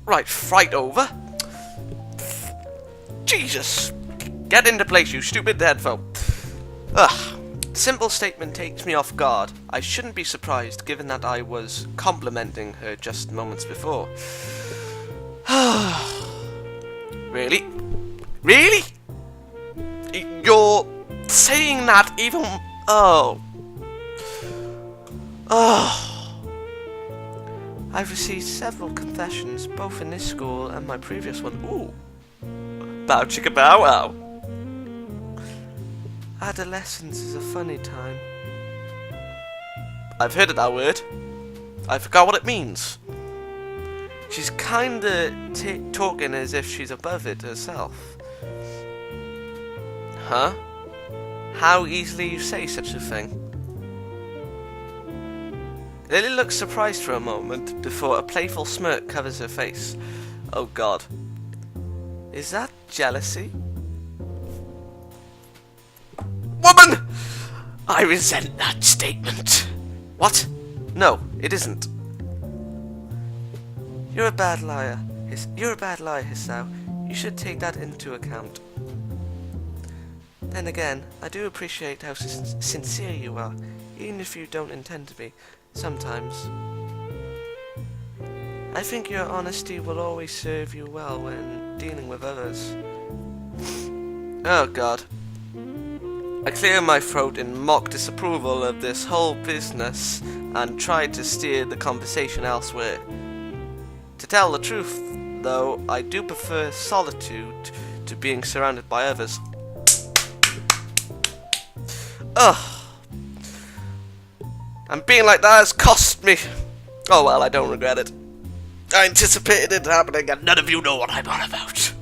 Right, fight over. Jesus! Get into place, you stupid headphone. Ugh. Simple statement takes me off guard. I shouldn't be surprised, given that I was complimenting her just moments before. Really? Really? You're saying that even... Oh. Oh. I've received several confessions, both in this school and my previous one. Ooh. Bow chicka bow wow. Adolescence is a funny time. I've heard of that word. I forgot what it means. She's kinda talking as if she's above it herself. Huh? How easily you say such a thing? Lily looks surprised for a moment before a playful smirk covers her face. Oh god. Is that jealousy? Woman! I resent that statement. What? No, it isn't. You're a bad liar. You're a bad liar, Hisao. You should take that into account. Then again, I do appreciate how sincere you are, even if you don't intend to be, sometimes. I think your honesty will always serve you well when dealing with others. Oh god. I cleared my throat in mock disapproval of this whole business and tried to steer the conversation elsewhere. To tell the truth, though, I do prefer solitude to being surrounded by others. Ugh. And being like that has cost me. Oh well, I don't regret it. I anticipated it happening and none of you know what I'm on about.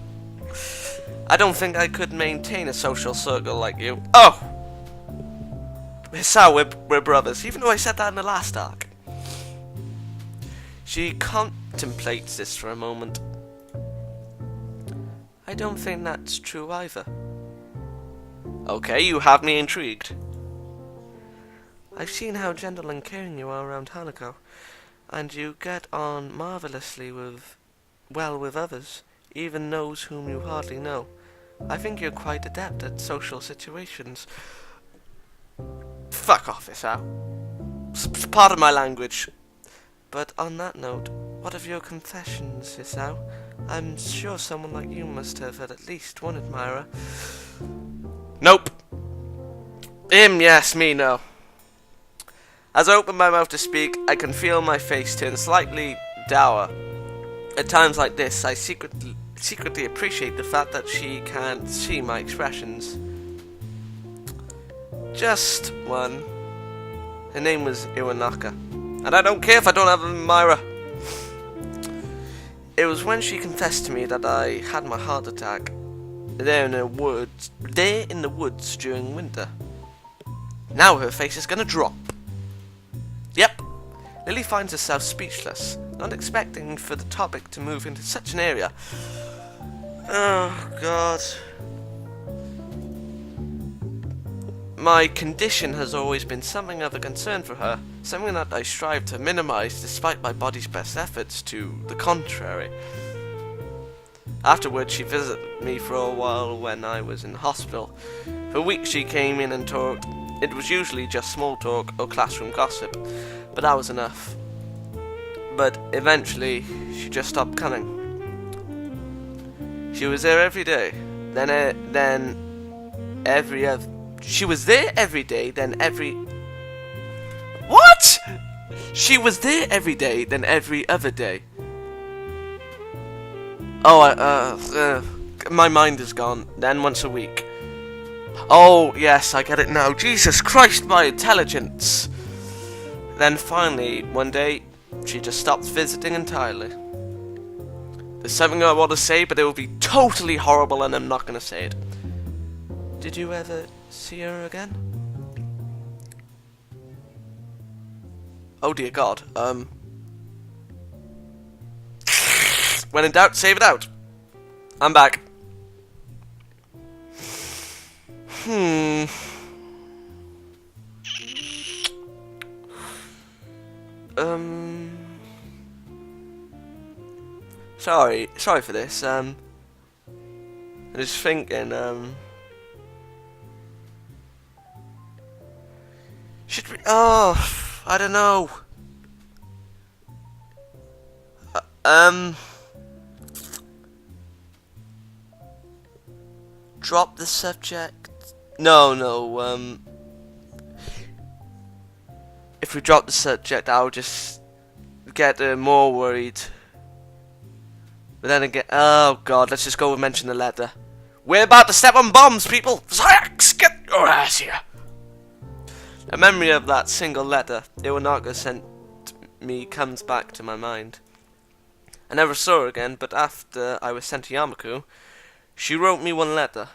I don't think I could maintain a social circle like you. Oh! Hisao, we're brothers, even though I said that in the last arc. She contemplates this for a moment. I don't think that's true either. Okay, you have me intrigued. I've seen how gentle and caring you are around Hanako, and you get on marvelously well with others, even those whom you hardly know. I think you're quite adept at social situations. Fuck off, Hisao. Pardon my language. But on that note, what of your confessions, Hisao? I'm sure someone like you must have had at least one admirer. Nope. Him, yes, me, no. As I open my mouth to speak, I can feel my face turn slightly dour. At times like this, I secretly appreciate the fact that she can't see my expressions. Just one. Her name was Iwanaka, and I don't care if I don't have an admirer. It was when she confessed to me that I had my heart attack. There in the woods during winter. Now her face is gonna drop. Yep. Lily finds herself speechless, not expecting for the topic to move into such an area. Oh, God. My condition has always been something of a concern for her, something that I strive to minimize despite my body's best efforts to the contrary. Afterwards, she visited me for a while when I was in hospital. For weeks she came in and talked. It was usually just small talk or classroom gossip, but that was enough. But eventually, she just stopped coming. She was there every day, then every other... She was there every day, then every... What?! She was there every day, then every other day. Oh, my mind is gone. Then once a week. Oh, yes, I get it now. Jesus Christ, my intelligence! Then finally, one day, she just stopped visiting entirely. There's something I want to say, but it will be totally horrible and I'm not going to say it. Did you ever see her again? Oh dear God, when in doubt, save it out. I'm back. Sorry for this. I'm just thinking. Should we? Oh, I don't know. Drop the subject. No. If we drop the subject, I'll just get more worried. But then again, oh god, let's just go and mention the letter. We're about to step on bombs, people! Zax, get your ass here! A memory of that single letter Iwanaga sent me comes back to my mind. I never saw her again, but after I was sent to Yamaku, she wrote me one letter.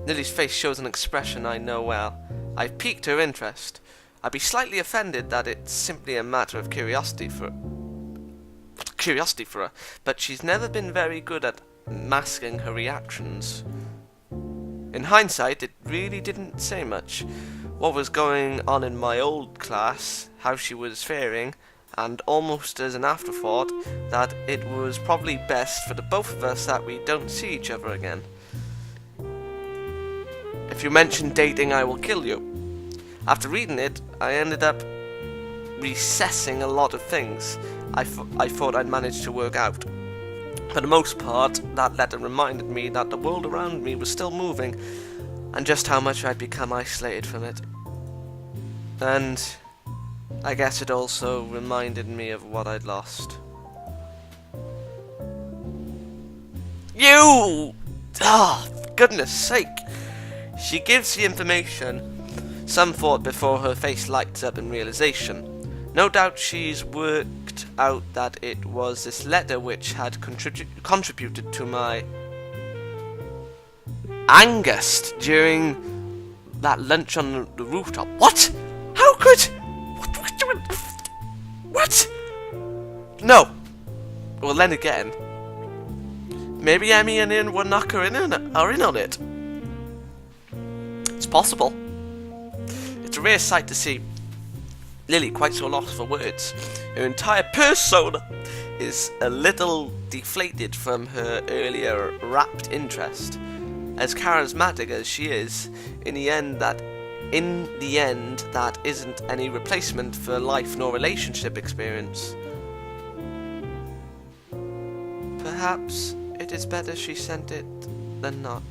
Lilly's face shows an expression I know well. I've piqued her interest. I'd be slightly offended that it's simply a matter of curiosity for her, but she's never been very good at masking her reactions. In hindsight, it really didn't say much. What was going on in my old class, how she was faring, and almost as an afterthought, that it was probably best for the both of us that we don't see each other again. If you mention dating, I will kill you. After reading it, I ended up recessing a lot of things I thought I'd managed to work out. For the most part, that letter reminded me that the world around me was still moving, and just how much I'd become isolated from it. And I guess it also reminded me of what I'd lost. You! Ah, for goodness sake! She gives the information some thought before her face lights up in realization. No doubt she's worked out that it was this letter which had contributed to my angst during that lunch on the rooftop. What? How could? What? No. Well, then again, maybe Emmy and Iwanaga are in on it. It's possible. It's a rare sight to see Lilly quite so lost for words. Her entire persona is a little deflated from her earlier rapt interest. As charismatic as she is, in the end that isn't any replacement for life nor relationship experience. Perhaps it is better she sent it than not.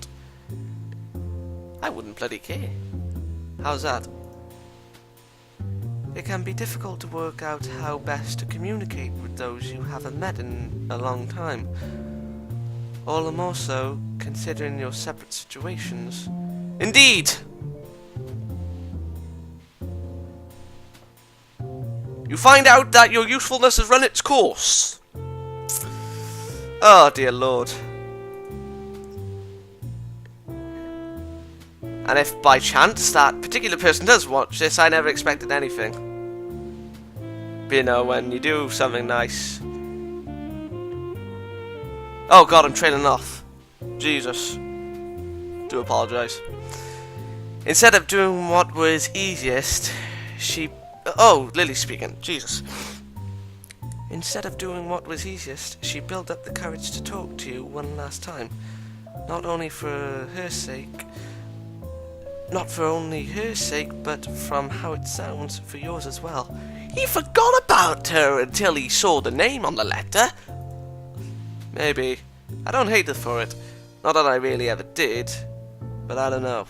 I wouldn't bloody care. How's that? It can be difficult to work out how best to communicate with those you haven't met in a long time. All the more so, considering your separate situations. Indeed! You find out that your usefulness has run its course. Oh, dear Lord. And if by chance that particular person does watch this, I never expected anything. But you know, when you do something nice... Oh god, I'm trailing off. Jesus. Do apologise. Instead of doing what was easiest, she... Oh, Lilly speaking. Jesus. Instead of doing what was easiest, she built up the courage to talk to you one last time. Not only for her sake... Not for only her sake, but from how it sounds, for yours as well. He forgot about her until he saw the name on the letter. Maybe. I don't hate her for it. Not that I really ever did. But I don't know.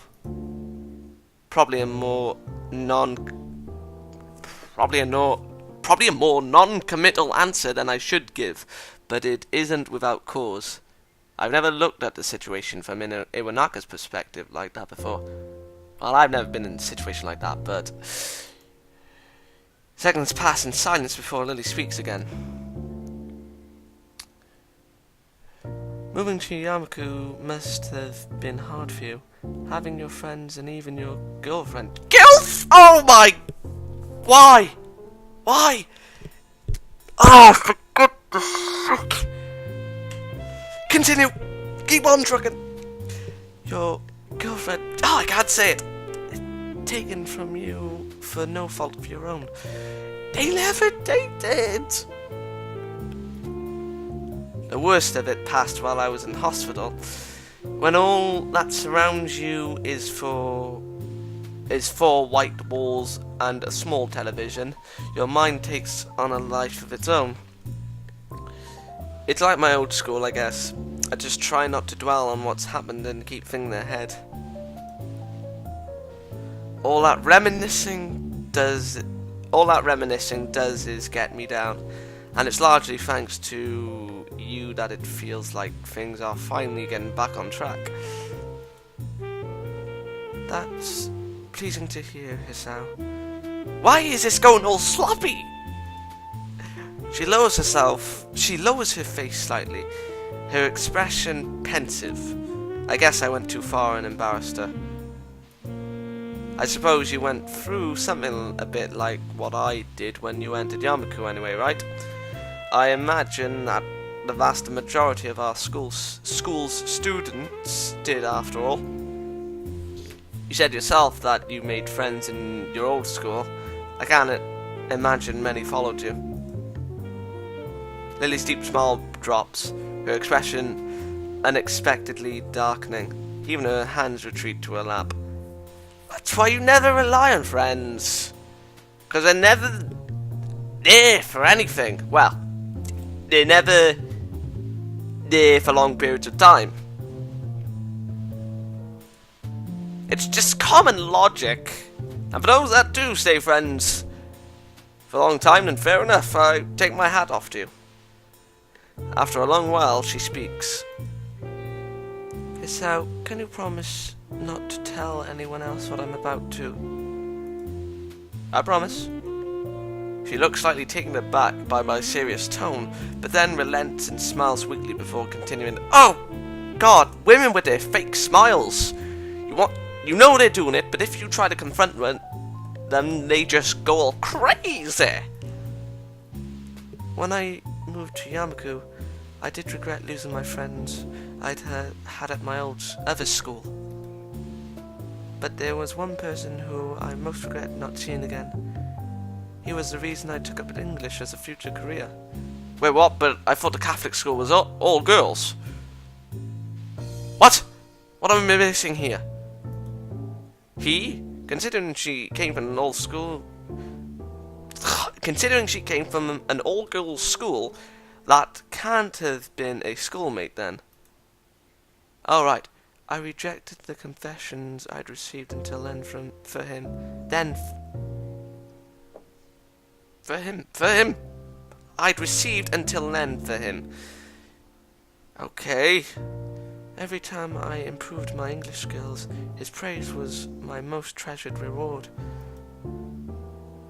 Probably a more non-committal answer than I should give. But it isn't without cause. I've never looked at the situation from Iwanaga's perspective like that before. Well, I've never been in a situation like that, but... Seconds pass in silence before Lilly speaks again. Moving to Yamaku must have been hard for you. Having your friends and even your girlfriend... Oh my... Why? Why? Oh, for goodness sake. Continue. Keep on trucking. Your girlfriend... Oh, I can't say it. Taken from you for no fault of your own. They never dated. The worst of it passed while I was in hospital. When all that surrounds you is four white walls and a small television, your mind takes on a life of its own. It's like my old school, I guess. I just try not to dwell on what's happened and keep things ahead. All that reminiscing does is get me down, and it's largely thanks to you that it feels like things are finally getting back on track. That's pleasing to hear, Hisao. Why is this going all sloppy? She lowers her face slightly, her expression pensive. I guess I went too far and embarrassed her. I suppose you went through something a bit like what I did when you entered Yamaku anyway, right? I imagine that the vast majority of our school's students did, after all. You said yourself that you made friends in your old school. I can't imagine many followed you. Lily's deep smile drops, her expression unexpectedly darkening. Even her hands retreat to her lap. That's why you never rely on friends. Because they're never there for anything. Well, they're never there for long periods of time. It's just common logic. And for those that do stay friends for a long time, then fair enough. I take my hat off to you. After a long while, she speaks. Hisao, can you promise not to tell anyone else what I'm about to? I promise. She looks slightly taken aback by my serious tone, but then relents and smiles weakly before continuing. Oh, God, women with their fake smiles. You know they're doing it, but if you try to confront them, they just go all crazy. When I moved to Yamaku, I did regret losing my friends I'd had at my other school. But there was one person who I most regret not seeing again. He was the reason I took up English as a future career. Wait, what? But I thought the Catholic school was all girls. What? What am I missing here? Considering she came from an all-girls school, that can't have been a schoolmate then. All right. I rejected the confessions I'd received until then for him. I'd received until then for him. Okay. Every time I improved my English skills, his praise was my most treasured reward.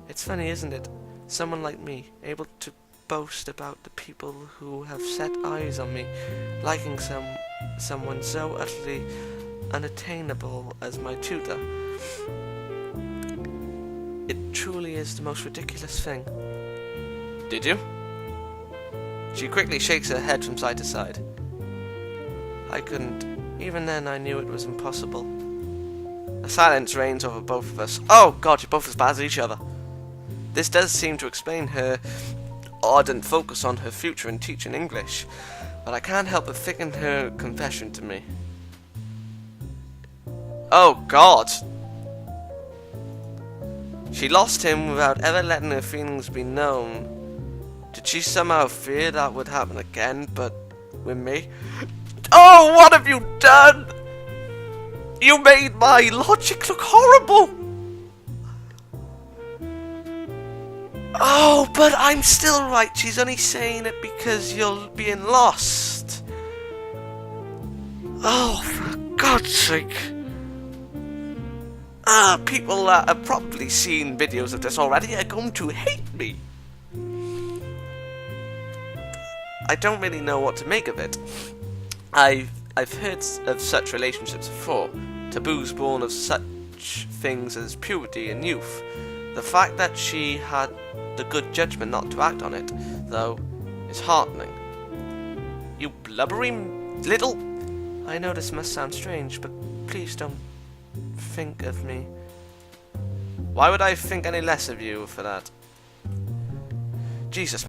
It's funny, isn't it? Someone like me, able to boast about the people who have set eyes on me, liking someone so utterly unattainable as my tutor. It truly is the most ridiculous thing. Did you? She quickly shakes her head from side to side. I couldn't. Even then I knew it was impossible. A silence reigns over both of us. Oh God, you're both as bad as each other. This does seem to explain her ardent focus on her future in teaching English, but I can't help but thinking her confession to me. Oh God! She lost him without ever letting her feelings be known. Did she somehow fear that would happen again, but with me? Oh, what have you done? You made my logic look horrible! Oh, but I'm still right. She's only saying it because you're being lost. Oh, for God's sake. People that have probably seen videos of this already are going to hate me. I don't really know what to make of it. I've heard of such relationships before, taboos born of such things as puberty and youth. The fact that she had the good judgment not to act on it, though, is heartening. You blubbery little... I know this must sound strange, but please don't think of me. Why would I think any less of you for that? Jesus.